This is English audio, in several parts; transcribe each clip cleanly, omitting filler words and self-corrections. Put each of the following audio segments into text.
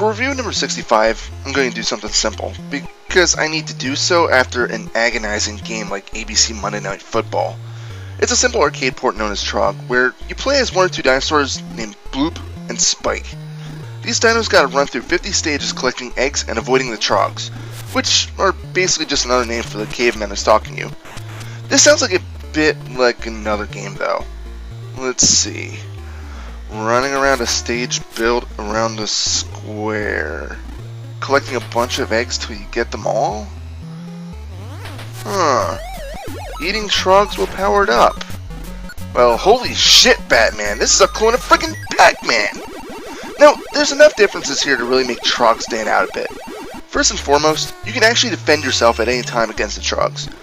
For review number 65, I'm going to do something simple, because I need to do so after an agonizing game like ABC Monday Night Football. It's a simple arcade port known as Trog, where you play as one or two dinosaurs named Bloop and Spike. These dinos gotta run through 50 stages collecting eggs and avoiding the Trogs, which are basically just another name for the cavemen stalking you. This sounds like a bit like another game though. Let's see. Running around a stage built around a square. Collecting a bunch of eggs till you get them all? Huh. Eating Trogs will power it up. Well, holy shit, Batman. This is a clone of freaking Pac-Man. Now, there's enough differences here to really make Trog stand out a bit. First and foremost, you can actually defend yourself at any time against the Trogs.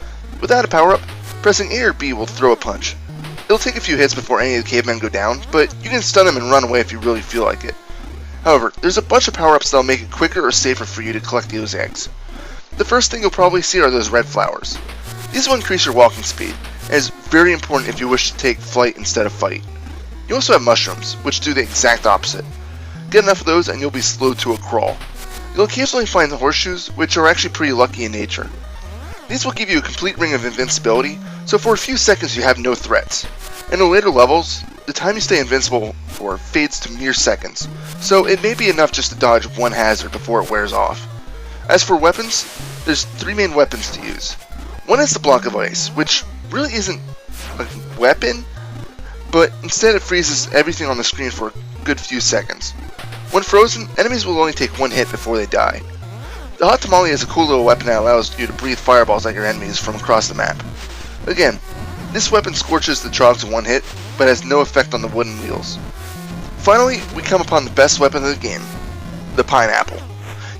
Without a power-up, pressing A or B will throw a punch. It'll take a few hits before any of the cavemen go down, but you can stun them and run away if you really feel like it. However, there's a bunch of power-ups that'll make it quicker or safer for you to collect those eggs. The first thing you'll probably see are those red flowers. These will increase your walking speed, and is very important if you wish to take flight instead of fight. You also have mushrooms, which do the exact opposite. Get enough of those and you'll be slowed to a crawl. You'll occasionally find the horseshoes, which are actually pretty lucky in nature. These will give you a complete ring of invincibility, so for a few seconds you have no threats. In the later levels, the time you stay invincible for fades to mere seconds, so it may be enough just to dodge one hazard before it wears off. As for weapons, there's three main weapons to use. One is the block of ice, which really isn't a weapon, but instead it freezes everything on the screen for a good few seconds. When frozen, enemies will only take one hit before they die. The hot tamale is a cool little weapon that allows you to breathe fireballs at your enemies from across the map. Again, this weapon scorches the Trogs in one hit, but has no effect on the wooden wheels. Finally, we come upon the best weapon of the game, the pineapple.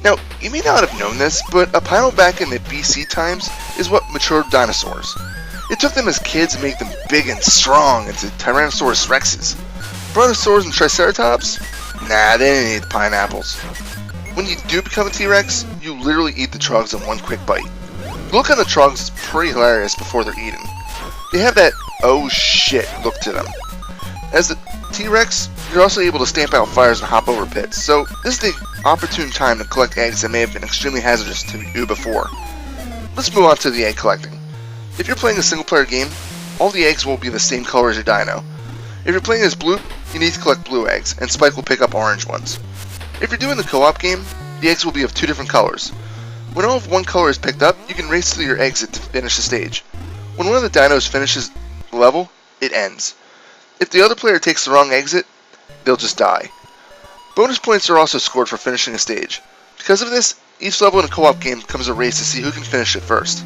Now, you may not have known this, but a pineapple back in the BC times is what matured dinosaurs. It took them as kids to make them big and strong into Tyrannosaurus Rexes. Brontosaurs and Triceratops? Nah, they didn't eat the pineapples. When you do become a T-Rex, you literally eat the Trogs in one quick bite. The look on the Trogs is pretty hilarious before they're eaten. They have that oh shit look to them. As the T-Rex, you're also able to stamp out fires and hop over pits, so this is the opportune time to collect eggs that may have been extremely hazardous to you before. Let's move on to the egg collecting. If you're playing a single player game, all the eggs will be the same color as your dino. If you're playing as Bloop, you need to collect blue eggs, and Spike will pick up orange ones. If you're doing the co-op game, the eggs will be of two different colors. When all of one color is picked up, you can race to your exit to finish the stage. When one of the dinos finishes the level, it ends. If the other player takes the wrong exit, they'll just die. Bonus points are also scored for finishing a stage. Because of this, each level in a co-op game becomes a race to see who can finish it first.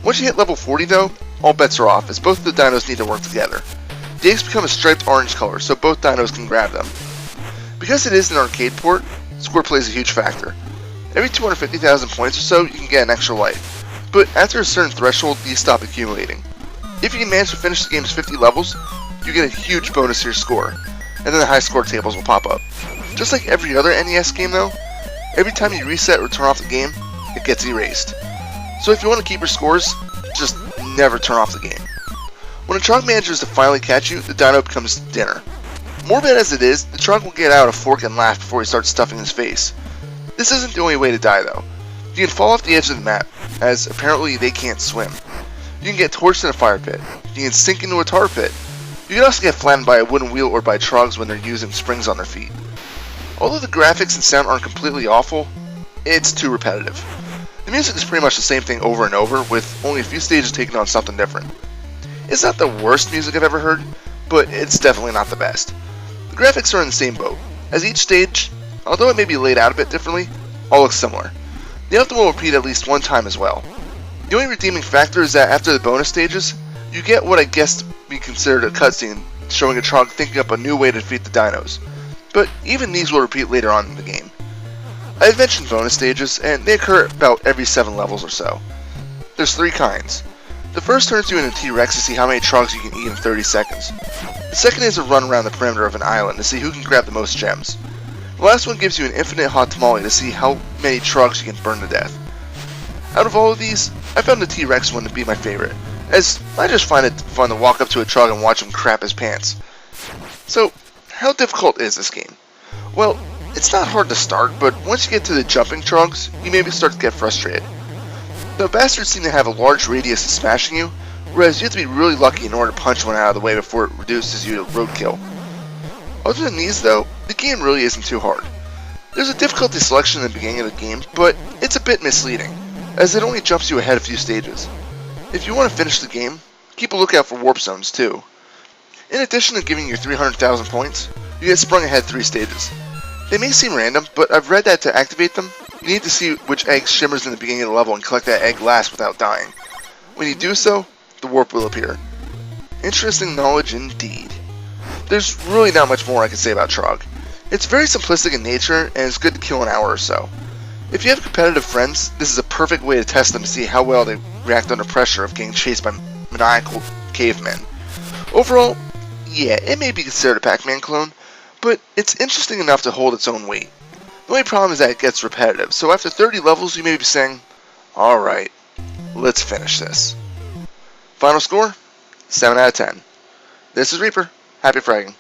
Once you hit level 40 though, all bets are off, as both the dinos need to work together. The eggs become a striped orange color, so both dinos can grab them. Because it is an arcade port, score plays a huge factor. Every 250,000 points or so, you can get an extra life, but after a certain threshold, these stop accumulating. If you can manage to finish the game's 50 levels, you get a huge bonus to your score, and then the high score tables will pop up. Just like every other NES game though, every time you reset or turn off the game, it gets erased. So if you want to keep your scores, just never turn off the game. When a Trog manages to finally catch you, the dino becomes dinner. Morbid as it is, the Trog will get out a fork and laugh before he starts stuffing his face. This isn't the only way to die though. You can fall off the edge of the map, as apparently they can't swim. You can get torched in a fire pit. You can sink into a tar pit. You can also get flattened by a wooden wheel or by Trogs when they're using springs on their feet. Although the graphics and sound aren't completely awful, it's too repetitive. The music is pretty much the same thing over and over, with only a few stages taking on something different. It's not the worst music I've ever heard, but it's definitely not the best. The graphics are in the same boat, as each stage, although it may be laid out a bit differently, all looks similar. The anthem will repeat at least one time as well. The only redeeming factor is that after the bonus stages, you get what I guess to be considered a cutscene showing a Trog thinking up a new way to defeat the dinos, but even these will repeat later on in the game. I have mentioned bonus stages, and they occur about every 7 levels or so. There's 3 kinds. The first turns you into a T-Rex to see how many Trogs you can eat in 30 seconds. The second is a run around the perimeter of an island to see who can grab the most gems. The last one gives you an infinite hot tamale to see how many Trogs you can burn to death. Out of all of these, I found the T-Rex one to be my favorite, as I just find it fun to walk up to a Trog and watch him crap his pants. So, how difficult is this game? Well, It's not hard to start, but once you get to the jumping Trogs, you maybe start to get frustrated. The bastards seem to have a large radius of smashing you, whereas you have to be really lucky in order to punch one out of the way before it reduces you to roadkill. Other than these though, the game really isn't too hard. There's a difficulty selection in the beginning of the game, but it's a bit misleading, as it only jumps you ahead a few stages. If you want to finish the game, keep a lookout for warp zones too. In addition to giving you 300,000 points, you get sprung ahead 3 stages. They may seem random, but I've read that to activate them, you need to see which egg shimmers in the beginning of the level and collect that egg last without dying. When you do so, the warp will appear. Interesting knowledge indeed. There's really not much more I can say about Trog. It's very simplistic in nature, and it's good to kill an hour or so. If you have competitive friends, this is a perfect way to test them to see how well they react under pressure of getting chased by maniacal cavemen. Overall, yeah, it may be considered a Pac-Man clone, but it's interesting enough to hold its own weight. The only problem is that it gets repetitive, so after 30 levels you may be saying, alright, let's finish this. Final score? 7 out of 10. This is Reaper. Happy fragging.